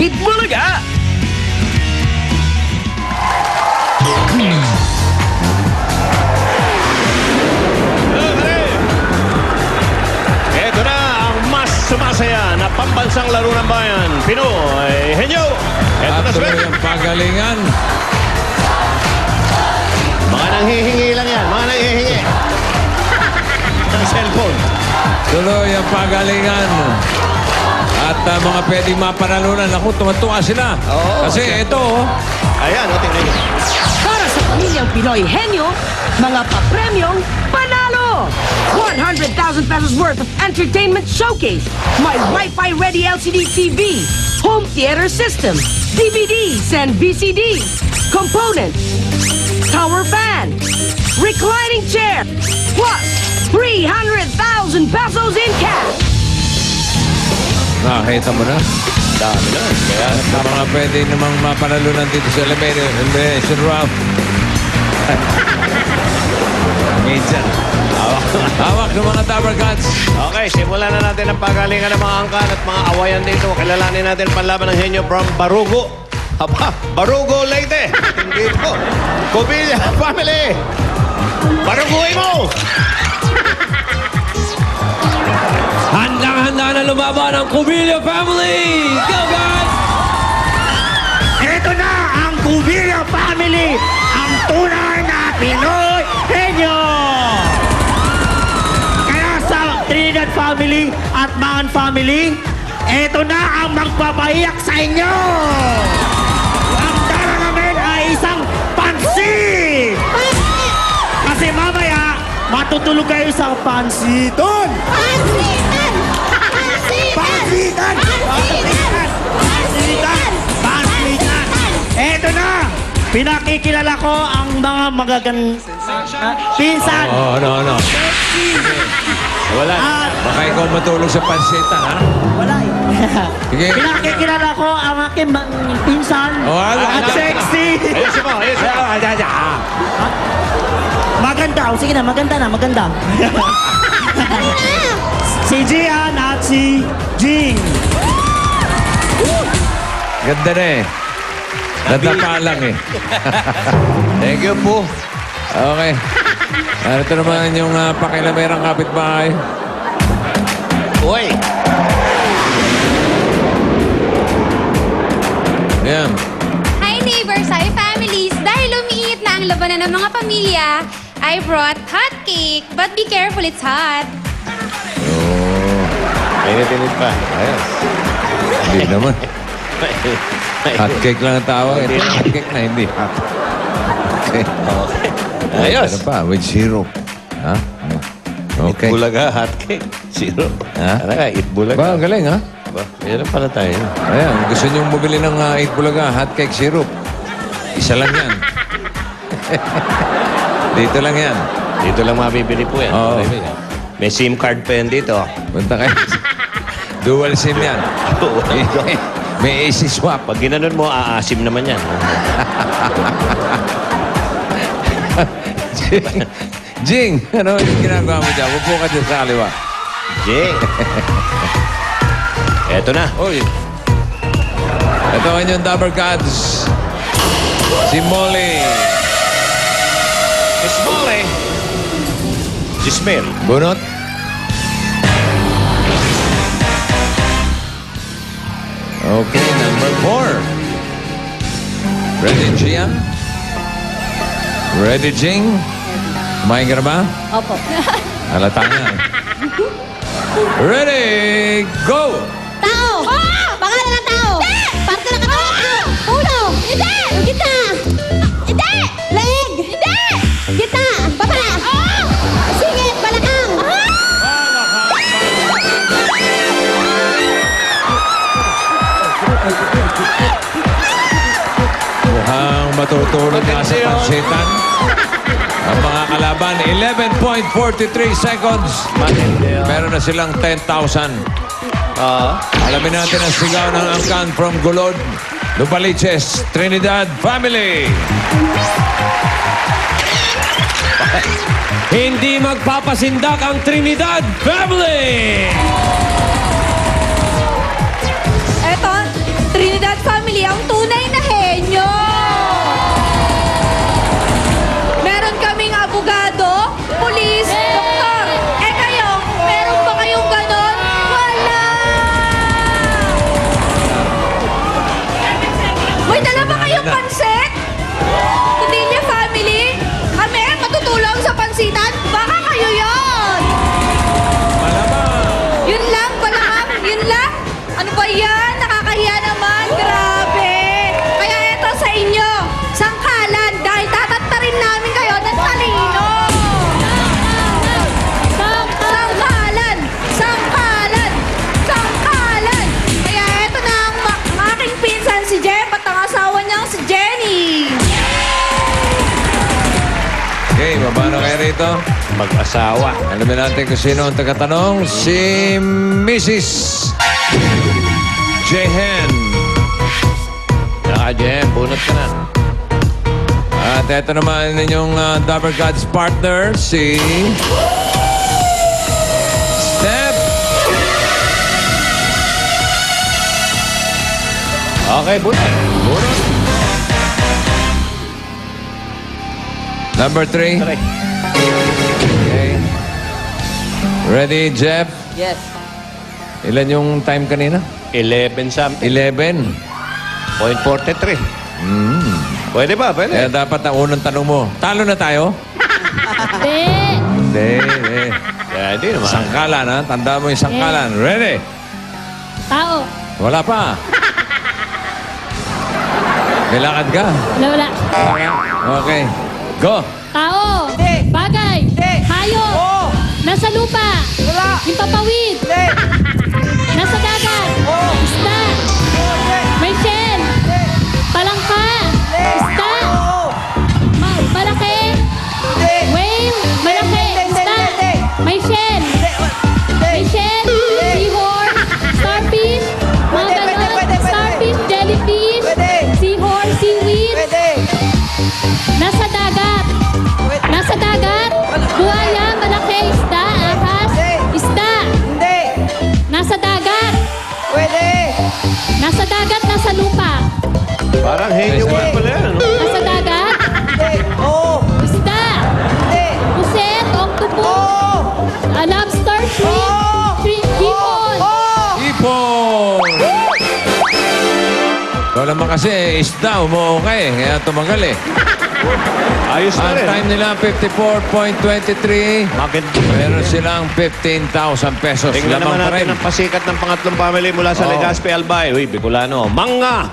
Hitbulaga! Ito na ang mas sumasaya na pambansang laro ng bayan. Pinoy Henyo. Ito na Tuloy sila. ang pagalingan. Mga nanghihingi lang yan. Mga nanghihingi. Ng cellphone. Tuloy ang pagalingan. At mga pwedeng mapanalunan. Ako, tumatuwa sila. Oo, Kasi okay. ito, Ayan, o, tingnan nyo. Para sa pamilyang Pinoy Henyo, mga papremyong panalo! 100,000 pesos worth of entertainment showcase, my Wi-Fi ready LCD TV, home theater system, DVDs and VCDs, components, tower fan, reclining chair, plus 300,000 pesos in cash! nakakita mo na. Dami na. Kaya, At mga pwede namang mapanalunan dito sa Elimination Round. Minsan. Hawak ng mga Tower Cats. okay, simulan na natin ang pagalingan ng mga angkan at mga awayan dito. Kilalanin natin ang panlaban ng Henyo from Barugo. Aba, Barugo Leyte. Hindi po. Cubilla family. Baruguin mo! Handang-handa na lumaban ang Cubilla family! Go, guys! Ito na ang Cubilla family, ang tunay na Pinoy Henyo! Kaya sa Trinidad family at Mangan family, ito na ang magpapaiyak sa inyo! Ang dala namin ay isang pansit! Kasi mamaya, matutulog kayo sa pansiton! Pansitan! Pansitan! Pansitan! Eto na! Pinakikilala ko ang mga pinsan! Oh, no. Wala. At Baka ikaw matulog sa pansitan, ha? wala Sige. Pinakikilala ko ang aking pinsan Oh, at sexy! Ayusin mo, ayusin mo. Maganda. O, sige na, maganda na, maganda. Si Gian at si Jing. Ganda na eh. Nadapa lang eh. Thank you po. Okay. Ito naman yung pakilamerang kapitbahay. Uy. Ayan. Hi neighbors, hi families! Dahil umiinit na ang labanan ng mga pamilya, I brought hot cake. But be careful, it's hot. Init-init pa. Ayos. Hindi naman. Hot cake lang ang tawag. Ito hot cake na, hindi hot. Okay. Ayos. Ano pa? With syrup. Ha? Okay. Bulaga, hot cake. Zero. Ha? Ano ka, eat bulaga. Ba, ang galing ha? Ba, yan pala tayo. Ayan, gusto niyong bumili ng 8 bulaga, hot cake syrup. Isa lang yan. Dito lang yan. Dito lang mabibili po yan. Oo. May SIM card pa yan dito. Punta kayo. Dual SIM yan. May AC swap. Pag ginanon mo, aasim naman yan. Jing, ano yung ginagawa mo dyan? Upo ka dyan sa kaliwa. Jing. Eto na. Uy. Ito ang inyong Dabber Gods. Si Molly. Miss Molly. Si Smell. Bunot. Okay, number 4. Ready, Gian? Ready, Jing? Kumain ka na ba? Opo. Halata nga. Ready, go! Tao! Pangalan ng tao! Parte ng katawan! Ulo! Hindi! Gitna! Hindi! Leg! Hindi! Gitna! Baba! Singit! Balakang! Mukhang matutulog na sa pansitan. Ang mga kalaban, 11.43 seconds. Meron na silang 10,000. Alamin natin ang sigaw ng angkan from Gulod, Lupaliches, Trinidad family. Hindi magpapasindak ang Trinidad family! Eto, Trinidad rito. Mag-asawa. Alamin natin kung sino ang tagatanong. Si Mrs. Jehen. Saka, Jem, bunot ka na. At ito naman ninyong Dabber Gods partner, si Steph. Okay, bunot. Bunot. Number 3. Okay. Okay. Ready, Jeff? Yes. Ilan yung time kanina? 11 something. 11. 0.43. Pwede ba? Pwede. Kaya dapat ang unang tanong mo. Talo na tayo? Hindi. Hindi, hindi. Kaya di naman. Sangkalan, ha? Tanda mo yung sangkalan. Ready? Tao. Wala pa. May lakad ka. Wala. Okay. Go. Tao. Bagay. Hayop. Nasa lupa. Yung papawid. Nasa dagat. Isda. May shell. Palangka. Isda. Malaki. Whale. Malaki. Isda. May shell. May shell. Seahorse. Starfish. Mga ganon. Starfish. Jellyfish. Seahorse. Seaweed. Nasa dagat. Nasa dagat. Buhaya. Malaki. Isda. Ahas. Isda. Nasa dagat. Nasa dagat. Nasa lupa. Parang henyo ka pala yan, ano? Nasa dagat. Isda. Puset. Octopus. Lobster. Shrimp. Hipon. Ipon! Ikaw naman kasi, isda, umuo ka eh. Kaya tumagal eh. Ayos na Ang rin. time nila, 54.23. Maganda. Meron silang 15,000 pesos. Tingnan Lamang naman pa rin. natin ang pasikat ng pangatlong family mula sa Oo. Legazpi Albay. Uy, Bicolano. Manga!